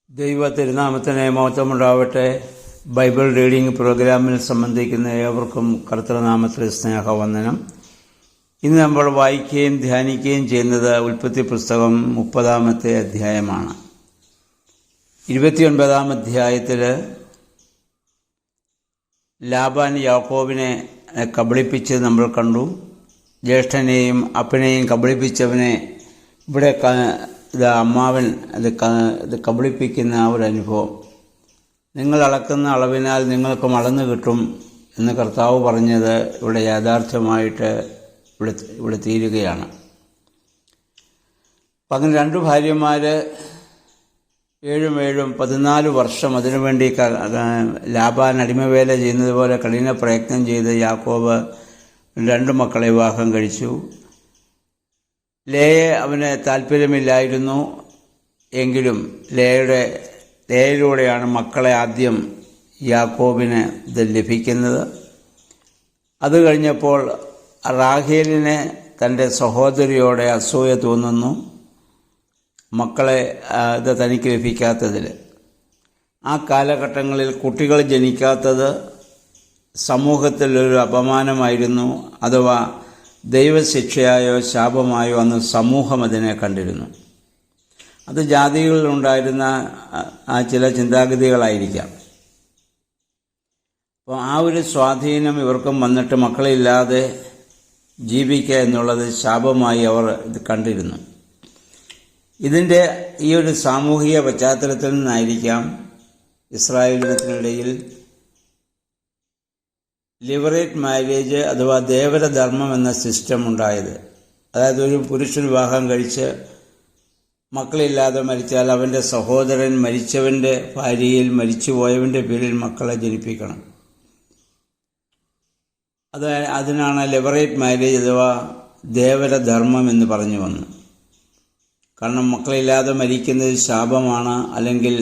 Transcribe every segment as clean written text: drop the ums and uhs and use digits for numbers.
ദൈവ തിരുനാമത്തിന് മഹത്വമുണ്ടാവട്ടെ. Bible reading പ്രോഗ്രാമിൽ സംബന്ധിക്കുന്ന ഏവർക്കും കർത്തൃനാമത്തിൽ സ്നേഹവന്ദനം. ഇന്ന് നമ്മൾ വായിക്കുകയും ധ്യാനിക്കുകയും ചെയ്യുന്നത് ഉൽപ്പത്തി പുസ്തകം 30-ാമത്തെ അധ്യായമാണ്. 29-ാം അധ്യായത്തിൽ ലാബാൻ യാക്കോബിനെ കബളിപ്പിച്ച് നമ്മൾ കണ്ടു. ജ്യേഷ്ഠനെയും അപ്പനെയും കബളിപ്പിച്ചവനെ ഇവിടെ അമ്മാവൻ ഇത് കബളിപ്പിക്കുന്ന ഒരനുഭവം. നിങ്ങൾ അളക്കുന്ന അളവിനാൽ നിങ്ങൾക്കും അളന്നു കിട്ടും എന്ന് കർത്താവ് പറഞ്ഞത് ഇവിടെ യാഥാർത്ഥ്യമായിട്ട് ഇവിടെ തീരുകയാണ്. അപ്പം അങ്ങനെ 2 ഭാര്യമാർ 14 വർഷം അതിനുവേണ്ടി ലാബാൻ അടിമവേല ചെയ്യുന്നത് പോലെ കഠിന പ്രയത്നം ചെയ്ത് യാക്കോബ് 2 മക്കളെ വിവാഹം കഴിച്ചു. ലേയെ അവന് താല്പര്യമില്ലായിരുന്നു. എങ്കിലും ലേയിലൂടെയാണ് മക്കളെ ആദ്യം യാക്കോബിന് ഇത് ലഭിക്കുന്നത്. അത് കഴിഞ്ഞപ്പോൾ റാഹേലിനെ തൻ്റെ സഹോദരിയോടെ അസൂയ തോന്നുന്നു, മക്കളെ ഇത് തനിക്ക് ലഭിക്കാത്തതിൽ. ആ കാലഘട്ടങ്ങളിൽ കുട്ടികൾ ജനിക്കാത്തത് സമൂഹത്തിലൊരു അപമാനമായിരുന്നു, അഥവാ ദൈവശിക്ഷയായോ ശാപമായോ അന്ന് സമൂഹം അതിനെ കണ്ടിരുന്നു. അത് ജാതികളിലുണ്ടായിരുന്ന ചില ചിന്താഗതികളായിരിക്കാം. അപ്പോൾ ആ ഒരു സ്വാധീനം ഇവർക്കും വന്നിട്ട് മക്കളില്ലാതെ ജീവിക്കുക എന്നുള്ളത് ശാപമായി അവർ ഇത് കണ്ടിരുന്നു. ഇതിൻ്റെ ഈ ഒരു സാമൂഹിക പശ്ചാത്തലത്തിൽ നിന്നായിരിക്കാം ഇസ്രായേൽ ജനത്തിനിടയിൽ ലിബറേറ്റ് മാരേജ് അഥവാ ദേവരധർമ്മം എന്ന സിസ്റ്റം ഉണ്ടായത്. അതായത് ഒരു പുരുഷൻ വിവാഹം കഴിച്ച് മക്കളില്ലാതെ മരിച്ചാൽ അവൻ്റെ സഹോദരൻ മരിച്ചവൻ്റെ ഭാര്യയിൽ മരിച്ചുപോയവൻ്റെ പേരിൽ മക്കളെ ജനിപ്പിക്കണം. അതിനാണ് ലിബറേറ്റ് മാരേജ് അഥവാ ദേവരധർമ്മം എന്ന് പറഞ്ഞു വന്നു. കാരണം മക്കളില്ലാതെ മരിക്കുന്നത് ശാപമാണ്, അല്ലെങ്കിൽ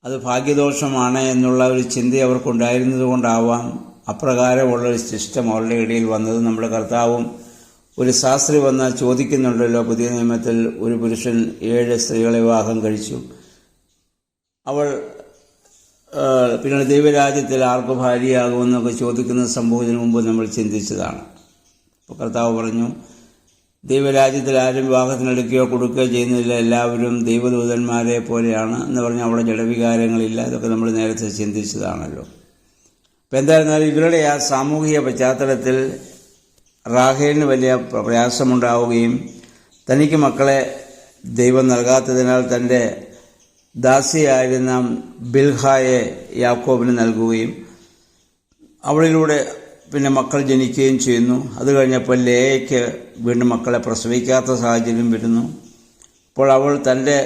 അത് ഭാഗ്യദോഷമാണ് എന്നുള്ള ഒരു ചിന്ത അവർക്കുണ്ടായിരുന്നത് കൊണ്ടാവാം അപ്രകാരമുള്ളൊരു സിസ്റ്റം അവരുടെ ഇടയിൽ വന്നത്. നമ്മുടെ കർത്താവും ഒരു ശാസ്ത്രി വന്ന് ചോദിക്കുന്നുണ്ടല്ലോ പുതിയ നിയമത്തിൽ, ഒരു പുരുഷൻ 7 സ്ത്രീകളെ വിവാഹം കഴിച്ചു, അവൾ പിന്നെ ദൈവരാജ്യത്തിൽ ആർക്ക് ഭാര്യയാകുമെന്നൊക്കെ ചോദിക്കുന്ന സംഭവത്തിന് മുമ്പ് നമ്മൾ ചിന്തിച്ചതാണ്. അപ്പോൾ കർത്താവ് പറഞ്ഞു, ദൈവരാജ്യത്തിൽ ആരും വിവാഹത്തിനെടുക്കുകയോ കൊടുക്കുകയോ ചെയ്യുന്നില്ല, എല്ലാവരും ദൈവദൂതന്മാരെ പോലെയാണ് എന്ന് പറഞ്ഞാൽ അവിടെ ജഡവികാരങ്ങളില്ല. ഇതൊക്കെ നമ്മൾ നേരത്തെ ചിന്തിച്ചതാണല്ലോ. അപ്പം എന്തായിരുന്നാലും ഇവരുടെ ആ സാമൂഹിക പശ്ചാത്തലത്തിൽ റാഹേലിന് വലിയ പ്രയാസമുണ്ടാവുകയും തനിക്ക് മക്കളെ ദൈവം നൽകാത്തതിനാൽ തൻ്റെ ദാസിയായിരുന്ന ബിൽഹായെ യാക്കോബിന് നൽകുകയും അവളിലൂടെ പിന്നെ മക്കൾ ജനിക്കുകയും ചെയ്യുന്നു. അത് കഴിഞ്ഞപ്പോൾ ലേയയ്ക്ക് വീണ്ടും മക്കളെ പ്രസവിക്കാത്ത സാഹചര്യം വരുന്നു. അപ്പോൾ അവൾ തൻ്റെ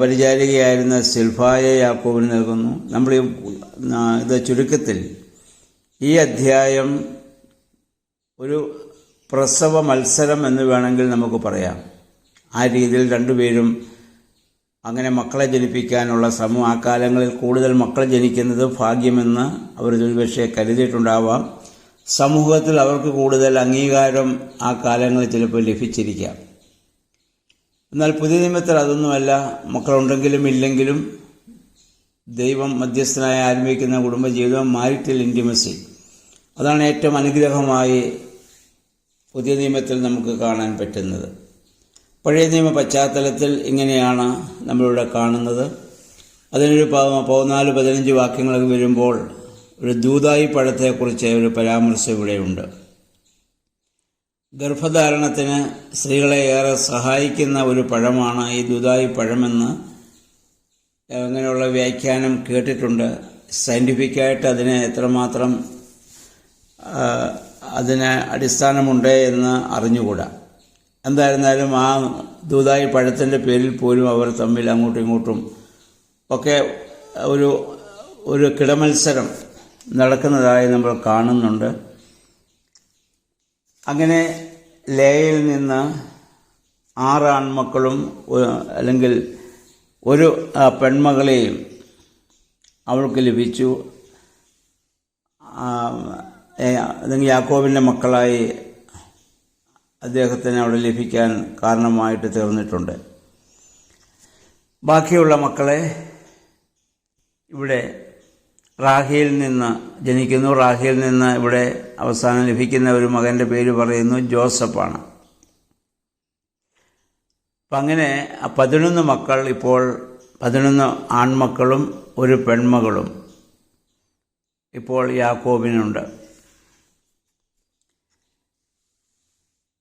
പരിചാരികയായിരുന്ന സിൽഫായെ യാക്കോബിന് നൽകുന്നു. നമ്മൾ ഇത് ചുരുക്കത്തിൽ ഈ അധ്യായം ഒരു പ്രസവ മത്സരം എന്ന് വേണമെങ്കിൽ നമുക്ക് പറയാം. ആ രീതിയിൽ 2 പേരും അങ്ങനെ മക്കളെ ജനിപ്പിക്കാനുള്ള ശ്രമം. ആ കാലങ്ങളിൽ കൂടുതൽ മക്കൾ ജനിക്കുന്നത് ഭാഗ്യമെന്ന് അവർ ഒരുപക്ഷെ കരുതിയിട്ടുണ്ടാവാം. സമൂഹത്തിൽ അവർക്ക് കൂടുതൽ അംഗീകാരം ആ കാലങ്ങളിൽ ചിലപ്പോൾ ലഭിച്ചിരിക്കാം. എന്നാൽ പുതിയ നിയമത്തിൽ അതൊന്നുമല്ല. മക്കളുണ്ടെങ്കിലും ഇല്ലെങ്കിലും ദൈവം മധ്യസ്ഥനായി ആരംഭിക്കുന്ന കുടുംബജീവിതം, മാരിറ്റൽ ഇൻറ്റിമസി, അതാണ് ഏറ്റവും അനുഗ്രഹമായി പുതിയ നിയമത്തിൽ നമുക്ക് കാണാൻ പറ്റുന്നത്. പഴയ നിയമ പശ്ചാത്തലത്തിൽ ഇങ്ങനെയാണ് നമ്മളിവിടെ കാണുന്നത്. അതിനൊരു 14-15 വാക്യങ്ങളൊക്കെ വരുമ്പോൾ ഒരു ദൂതായി പഴത്തെക്കുറിച്ച് ഒരു പരാമർശം ഇവിടെയുണ്ട്. ഗർഭധാരണത്തിന് സ്ത്രീകളെ ഏറെ സഹായിക്കുന്ന ഒരു പഴമാണ് ഈ ദൂതായി പഴമെന്ന് അങ്ങനെയുള്ള വ്യാഖ്യാനം കേട്ടിട്ടുണ്ട്. സയൻറ്റിഫിക്കായിട്ട് അതിന് എത്രമാത്രം അതിന് അടിസ്ഥാനമുണ്ട് എന്ന് അറിഞ്ഞുകൂടാ. എന്തായിരുന്നാലും ആ ദൂതായി പഴത്തിൻ്റെ പേരിൽ പോലും അവർ തമ്മിൽ അങ്ങോട്ടും ഇങ്ങോട്ടും ഒക്കെ ഒരു കിടമത്സരം നടക്കുന്നതായി നമ്മൾ കാണുന്നുണ്ട്. അങ്ങനെ ലേയിൽ നിന്ന് 6 ആൺമക്കളും അല്ലെങ്കിൽ ഒരു പെൺമകളെയും അവൾക്ക് ലഭിച്ചു. അല്ലെങ്കിൽ യാക്കോബിൻ്റെ മക്കളായി അദ്ദേഹത്തിന് അവിടെ ലഭിക്കാൻ കാരണമായിട്ട് തീർന്നിട്ടുണ്ട്. ബാക്കിയുള്ള മക്കളെ ഇവിടെ റാഹേൽ നിന്ന് ജനിക്കുന്നു. റാഹേൽ നിന്ന് ഇവിടെ അവസാനം ലഭിക്കുന്ന ഒരു മകൻ്റെ പേര് പറയുന്നു ജോസഫാണ്. അപ്പം അങ്ങനെ 11 മക്കൾ, ഇപ്പോൾ 11 ആൺമക്കളും ഒരു പെൺമകളും ഇപ്പോൾ യാക്കോബിനുണ്ട്.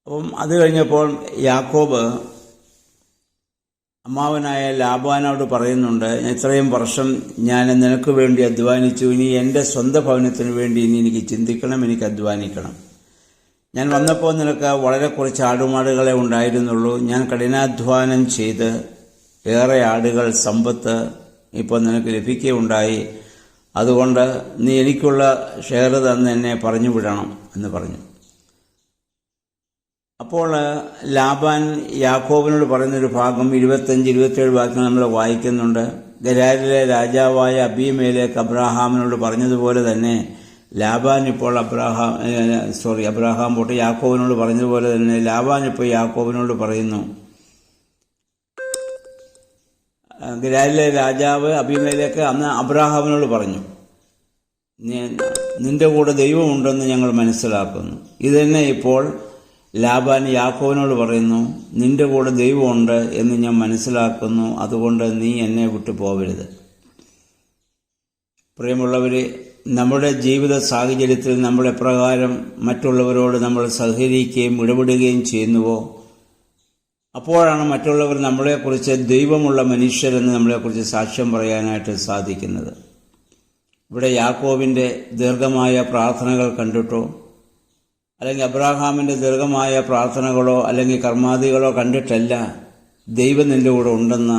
അപ്പം അത് കഴിഞ്ഞപ്പോൾ യാക്കോബ് അമ്മാവനായ ലാബാനോട് പറയുന്നുണ്ട്, ഇത്രയും വർഷം ഞാൻ നിനക്ക് വേണ്ടി അധ്വാനിച്ചു, ഇനി എൻ്റെ സ്വന്തം ഭവനത്തിന് വേണ്ടി ഇനി എനിക്ക് ചിന്തിക്കണം, എനിക്ക് അധ്വാനിക്കണം. ഞാൻ വന്നപ്പോൾ നിനക്ക് വളരെ കുറച്ച് ആടുമാടുകളെ ഉണ്ടായിരുന്നുള്ളൂ. ഞാൻ കഠിനാധ്വാനം ചെയ്ത് ഏറെ ആടുകൾ സമ്പത്ത് ഇപ്പോൾ നിനക്ക് ലഭിക്കുകയുണ്ടായി. അതുകൊണ്ട് നീ എനിക്കുള്ള ഷെയർ തന്ന് എന്നെ പറഞ്ഞു വിടണം എന്ന് പറഞ്ഞു. അപ്പോൾ ലാബാൻ യാക്കോബിനോട് പറയുന്നൊരു ഭാഗം 25-27 വാക്യങ്ങൾ നമ്മൾ വായിക്കുന്നുണ്ട്. ഗരാരിലെ രാജാവായ അബീമേലെക്ക് അബ്രാഹാമിനോട് പറഞ്ഞതുപോലെ തന്നെ ലാബാൻ ഇപ്പോൾ അബ്രാഹാം പോട്ടെ യാക്കോബിനോട് പറഞ്ഞതുപോലെ തന്നെ ലാബാൻ ഇപ്പോൾ യാക്കോബിനോട് പറയുന്നു. ഗരാരിലെ രാജാവ് അബീമേലെക്ക് അന്ന് അബ്രാഹാമിനോട് പറഞ്ഞു, നിന്റെ കൂടെ ദൈവമുണ്ടെന്ന് ഞങ്ങൾ മനസ്സിലാക്കുന്നു. ഇതന്നെ ഇപ്പോൾ ലാബാൻ യാക്കോബിനോട് പറയുന്നു, നിന്റെ കൂടെ ദൈവമുണ്ട് എന്ന് ഞാൻ മനസ്സിലാക്കുന്നു, അതുകൊണ്ട് നീ എന്നെ വിട്ടു പോവരുത്. പ്രിയമുള്ളവരെ, നമ്മുടെ ജീവിത സാഹചര്യത്തിൽ നമ്മൾ എപ്രകാരം മറ്റുള്ളവരോട് നമ്മൾ സഹകരിക്കുകയും ഇടപെടുകയും ചെയ്യുന്നുവോ അപ്പോഴാണ് മറ്റുള്ളവർ നമ്മളെക്കുറിച്ച് ദൈവമുള്ള മനുഷ്യരെന്ന് നമ്മളെക്കുറിച്ച് സാക്ഷ്യം പറയാനായിട്ട് സാധിക്കുന്നത്. ഇവിടെ യാക്കോബിൻ്റെ ദീർഘമായ പ്രാർത്ഥനകൾ കണ്ടിട്ടോ അല്ലെങ്കിൽ അബ്രാഹാമിൻ്റെ ദീർഘമായ പ്രാർത്ഥനകളോ അല്ലെങ്കിൽ കർമാദികളോ കണ്ടിട്ടല്ല ദൈവം നിൻ്റെ കൂടെ ഉണ്ടെന്ന്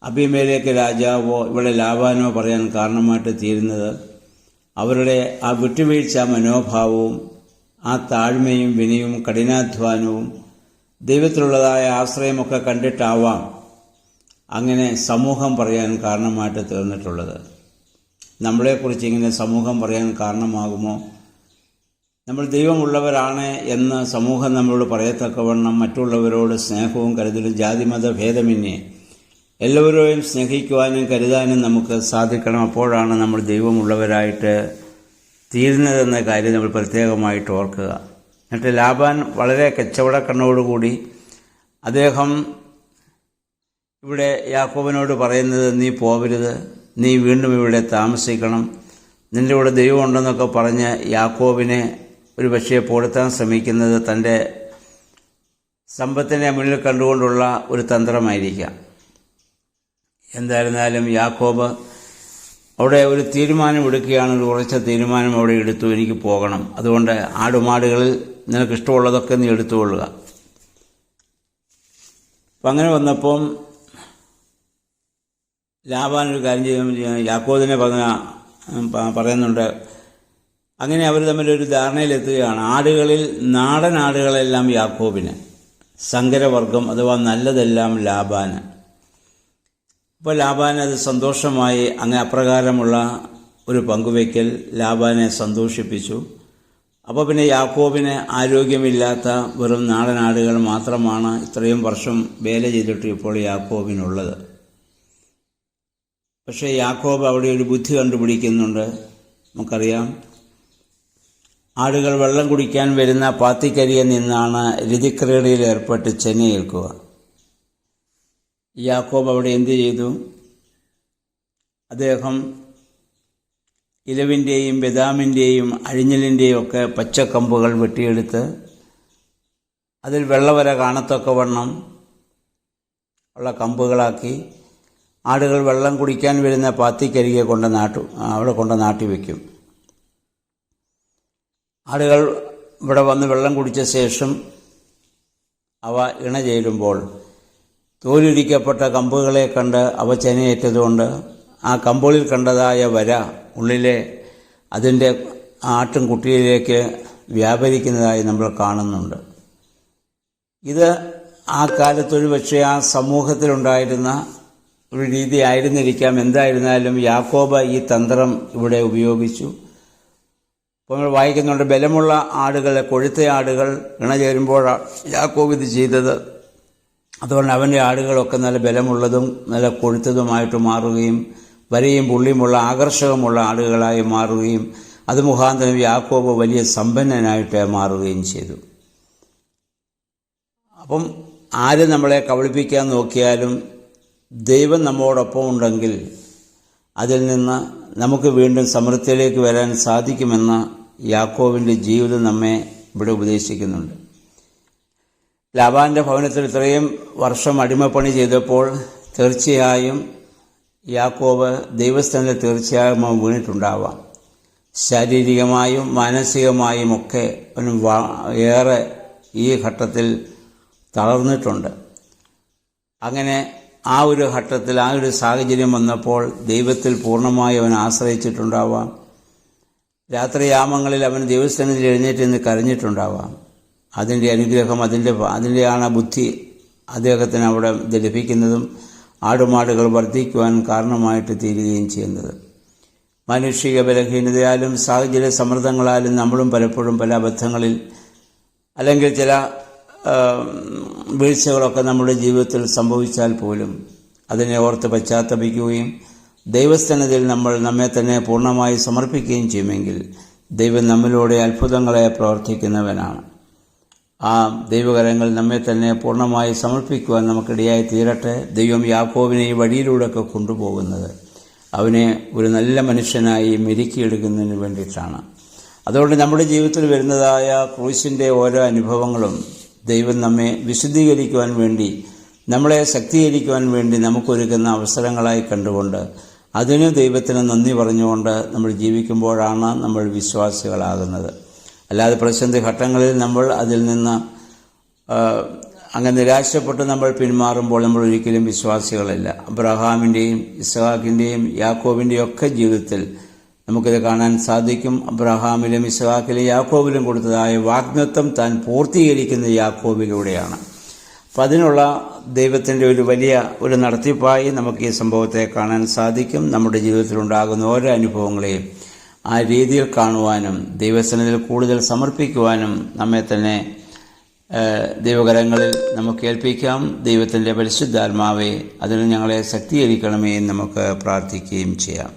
അബീമേലെക്ക് രാജാവോ ഇവിടെ ലാബാനോ പറയാൻ കാരണമായിട്ട് തീരുന്നത് അവരുടെ ആ വിട്ടുവീഴ്ച മനോഭാവവും ആ താഴ്മയും വിനയവും കഠിനാധ്വാനവും ദൈവത്തിലുള്ളതായ ആശ്രയമൊക്കെ കണ്ടിട്ടാവാം അങ്ങനെ സമൂഹം പറയാൻ കാരണമായിട്ട് തീർന്നിട്ടുള്ളത്. നമ്മളെക്കുറിച്ച് ഇങ്ങനെ സമൂഹം പറയാൻ കാരണമാകുമോ? നമ്മൾ ദൈവമുള്ളവരാണ് എന്ന് സമൂഹം നമ്മളോട് പറയത്തക്കവണ്ണം മറ്റുള്ളവരോട് സ്നേഹവും കരുതലും ജാതിമത ഭേദമന്യേ എല്ലാവരെയും സ്നേഹിക്കുവാനും കരുതാനും നമുക്ക് സാധിക്കണം. അപ്പോഴാണ് നമ്മൾ ദൈവമുള്ളവരായിട്ട് തീരുന്നതെന്ന കാര്യം നമ്മൾ പ്രത്യേകമായിട്ട് ഓർക്കുക. എന്നിട്ട് ലാബാൻ വളരെ കച്ചവടക്കണ്ണോടുകൂടി അദ്ദേഹം ഇവിടെ യാക്കോബിനോട് പറയുന്നത്, നീ പോവരുത്, നീ വീണ്ടും ഇവിടെ താമസിക്കണം, നിൻ്റെ കൂടെ ദൈവമുണ്ടെന്നൊക്കെ പറഞ്ഞ് യാക്കോബിനെ ഒരു പക്ഷേ പൊടുത്താൻ ശ്രമിക്കുന്നത് തൻ്റെ സമ്പത്തിനെ മുന്നിൽ കണ്ടുകൊണ്ടുള്ള ഒരു തന്ത്രമായിരിക്കാം. എന്തായിരുന്നാലും യാക്കോബ് അവിടെ ഒരു തീരുമാനമെടുക്കുകയാണ്, ഒരു ഉറച്ച തീരുമാനം അവിടെ എടുത്തു, എനിക്ക് പോകണം, അതുകൊണ്ട് ആടുമാടുകളിൽ നിനക്കിഷ്ടമുള്ളതൊക്കെ നീ എടുത്തുകൊള്ളുക. അപ്പം അങ്ങനെ വന്നപ്പം ലാബാൻ ഒരു കാര്യം യാക്കോബിനെ പറയുന്നുണ്ട്. അങ്ങനെ അവർ തമ്മിലൊരു ധാരണയിലെത്തുകയാണ്. ആടുകളിൽ നാടൻ ആടുകളെല്ലാം യാക്കോബിന്, സങ്കരവർഗം അഥവാ നല്ലതെല്ലാം ലാബാന്. അപ്പോൾ ലാബാൻ അത് സന്തോഷമായി അങ്ങനെ അപ്രകാരമുള്ള ഒരു പങ്കുവയ്ക്കൽ ലാബാനെ സന്തോഷിപ്പിച്ചു. അപ്പോൾ പിന്നെ യാക്കോബിന് ആരോഗ്യമില്ലാത്ത വെറും നാടൻ ആടുകൾ മാത്രമാണ് ഇത്രയും വർഷം വേല ചെയ്തിട്ട് ഇപ്പോൾ യാക്കോബിനുള്ളത്. പക്ഷേ യാക്കോബ് അവിടെ ഒരു ബുദ്ധി കണ്ടുപിടിക്കുന്നുണ്ട്. നമുക്കറിയാം, ആടുകൾ വെള്ളം കുടിക്കാൻ വരുന്ന പാത്തിക്കരിയിൽ നിന്നാണ് രതിക്രീഡയിൽ ഏർപ്പെട്ട് ചെന്നൈയേൽക്കുക. യാക്കോബ് അവിടെ എന്തു ചെയ്തു? അദ്ദേഹം ഇലവിൻ്റെയും ബദാമിൻ്റെയും അഴിഞ്ഞലിൻ്റെയും ഒക്കെ പച്ചക്കമ്പുകൾ വെട്ടിയെടുത്ത് അതിൽ വെള്ളവര കാണത്തക്കവണ്ണം ഉള്ള കമ്പുകളാക്കി ആടുകൾ വെള്ളം കുടിക്കാൻ വരുന്ന പാത്തിക്കരികെ അവിടെ കൊണ്ട് നാട്ടിവെക്കും. ആടുകൾ ഇവിടെ വന്ന് വെള്ളം കുടിച്ച ശേഷം അവ ഇണ ചേരുമ്പോൾ തോലുരിക്കപ്പെട്ട കമ്പുകളെ കണ്ട് അവ ചെനയേറ്റതുകൊണ്ട് ആ കമ്പുകളിൽ കണ്ടതായ വര ഉള്ളിലെ അതിൻ്റെ ആട്ടും കുട്ടിയിലേക്ക് വ്യാപരിക്കുന്നതായി നമ്മൾ കാണുന്നുണ്ട്. ഇത് ആ കാലത്തൊരു പക്ഷേ ആ സമൂഹത്തിലുണ്ടായിരുന്ന ഒരു രീതി ആയിരുന്നിരിക്കാം. എന്തായിരുന്നാലും യാക്കോബ് ഈ തന്ത്രം ഇവിടെ ഉപയോഗിച്ചു. അപ്പോൾ നമ്മൾ വായിക്കുന്നുണ്ട്, ബലമുള്ള ആടുകൾ, കൊഴുത്ത ആടുകൾ ഇണ ചേരുമ്പോൾ യാക്കോബ് ഇത് ചെയ്തത്. അതുകൊണ്ട് അവൻ്റെ ആടുകളൊക്കെ നല്ല ബലമുള്ളതും നല്ല കൊഴുത്തതുമായിട്ട് മാറുകയും വരയും പുള്ളിയുമുള്ള ആകർഷകമുള്ള ആടുകളായി മാറുകയും അത് മുഖാന്തരം യാക്കോബ് വലിയ സമ്പന്നനായിട്ട് മാറുകയും ചെയ്തു. അപ്പം ആര് നമ്മളെ കബളിപ്പിക്കാൻ നോക്കിയാലും ദൈവം നമ്മോടൊപ്പം ഉണ്ടെങ്കിൽ അതിൽ നിന്ന് നമുക്ക് വീണ്ടും സമൃദ്ധിയിലേക്ക് വരാൻ സാധിക്കുമെന്ന് യാക്കോബിൻ്റെ ജീവിതം നമ്മെ ഇവിടെ ഉപദേശിക്കുന്നുണ്ട്. ലാബാന്റെ ഭവനത്തിൽ ഇത്രയും വർഷം അടിമപ്പണി ചെയ്തപ്പോൾ തീർച്ചയായും യാക്കോബ് ദൈവസ്ഥാനത്തിൽ തീർച്ചയായും വീണിട്ടുണ്ടാവാം. ശാരീരികമായും മാനസികമായും ഒക്കെ അവന് ഏറെ ഈ ഘട്ടത്തിൽ തളർന്നിട്ടുണ്ട്. അങ്ങനെ ആ ഒരു ഘട്ടത്തിൽ ആ ഒരു സാഹചര്യം വന്നപ്പോൾ ദൈവത്തിൽ പൂർണ്ണമായി അവൻ ആശ്രയിച്ചിട്ടുണ്ടാവാം. രാത്രിയാമങ്ങളിൽ അവൻ ദൈവസ്ഥാനത്തിൽ എഴുന്നേറ്റ് നിന്ന് കരഞ്ഞിട്ടുണ്ടാവാം. അതിൻ്റെ അനുഗ്രഹം അതിൻ്റെയാണ് ബുദ്ധി അദ്ദേഹത്തിന് അവിടെ ഇത് ലഭിക്കുന്നതും ആടുമാടുകൾ വർദ്ധിക്കുവാൻ കാരണമായിട്ട് തീരുകയും ചെയ്യുന്നത്. മാനുഷിക ബലഹീനതയാലും സാഹചര്യ സമ്മർദ്ദങ്ങളാലും നമ്മളും പലപ്പോഴും പല അബദ്ധങ്ങളിൽ അല്ലെങ്കിൽ ചില വീഴ്ചകളൊക്കെ നമ്മുടെ ജീവിതത്തിൽ സംഭവിച്ചാൽ പോലും അതിനെ ഓർത്ത് പശ്ചാത്തപിക്കുകയും ദൈവസ്ഥാനത്തിൽ നമ്മെ തന്നെ പൂർണ്ണമായി സമർപ്പിക്കുകയും ചെയ്യുമെങ്കിൽ ദൈവം നമ്മിലൂടെ അത്ഭുതങ്ങളെ പ്രവർത്തിക്കുന്നവനാണ്. ആ ദൈവകരങ്ങൾ നമ്മെ തന്നെ പൂർണ്ണമായി സമർപ്പിക്കുവാൻ നമുക്കിടയായി തീരട്ടെ. ദൈവം യാക്കോബിനെ ഈ വഴിയിലൂടെയൊക്കെ കൊണ്ടുപോകുന്നത് അവനെ ഒരു നല്ല മനുഷ്യനായി മെരുക്കിയെടുക്കുന്നതിന് വേണ്ടിയിട്ടാണ്. അതുകൊണ്ട് നമ്മുടെ ജീവിതത്തിൽ വരുന്നതായ ക്രൂശിൻ്റെ ഓരോ അനുഭവങ്ങളും ദൈവം നമ്മെ വിശുദ്ധീകരിക്കുവാൻ വേണ്ടി, നമ്മളെ ശക്തീകരിക്കുവാൻ വേണ്ടി നമുക്കൊരുക്കുന്ന അവസരങ്ങളായി കണ്ടുകൊണ്ട് അതിന് ദൈവത്തിന് നന്ദി പറഞ്ഞുകൊണ്ട് നമ്മൾ ജീവിക്കുമ്പോഴാണ് നമ്മൾ വിശ്വാസികളാകുന്നത്. അല്ലാതെ പ്രതിസന്ധി ഘട്ടങ്ങളിൽ നമ്മൾ അതിൽ നിന്ന് അങ്ങ് നിരാശപ്പെട്ട് നമ്മൾ പിന്മാറുമ്പോൾ നമ്മൾ ഒരിക്കലും വിശ്വാസികളല്ല. അബ്രഹാമിൻ്റെയും ഇസ്ഹാക്കിൻ്റെയും യാക്കോബിൻ്റെയും ഒക്കെ ജീവിതത്തിൽ നമുക്കിത് കാണാൻ സാധിക്കും. അബ്രഹാമിലും ഇസ്ഹാക്കിലും യാക്കോബിലും കൊടുത്തതായ വാഗ്ദത്തം താൻ പൂർത്തീകരിക്കുന്ന യാക്കോബിലൂടെയാണ്. അപ്പം അതിനുള്ള ദൈവത്തിൻ്റെ ഒരു വലിയ ഒരു നടത്തിപ്പായി നമുക്ക് ഈ സംഭവത്തെ കാണാൻ സാധിക്കും. നമ്മുടെ ജീവിതത്തിലുണ്ടാകുന്ന ഓരോ അനുഭവങ്ങളെയും ആ രീതിയിൽ കാണുവാനും ദൈവസന്നിധിയിൽ കൂടുതൽ സമർപ്പിക്കുവാനും നമ്മെ തന്നെ ദൈവകരങ്ങളിൽ നമുക്ക് ഏൽപ്പിക്കാം. ദൈവത്തിൻ്റെ പരിശുദ്ധാത്മാവെ അതിന് ഞങ്ങളെ ശക്തീകരിക്കണമേ എന്ന് നമുക്ക് പ്രാർത്ഥിക്കുകയും ചെയ്യാം.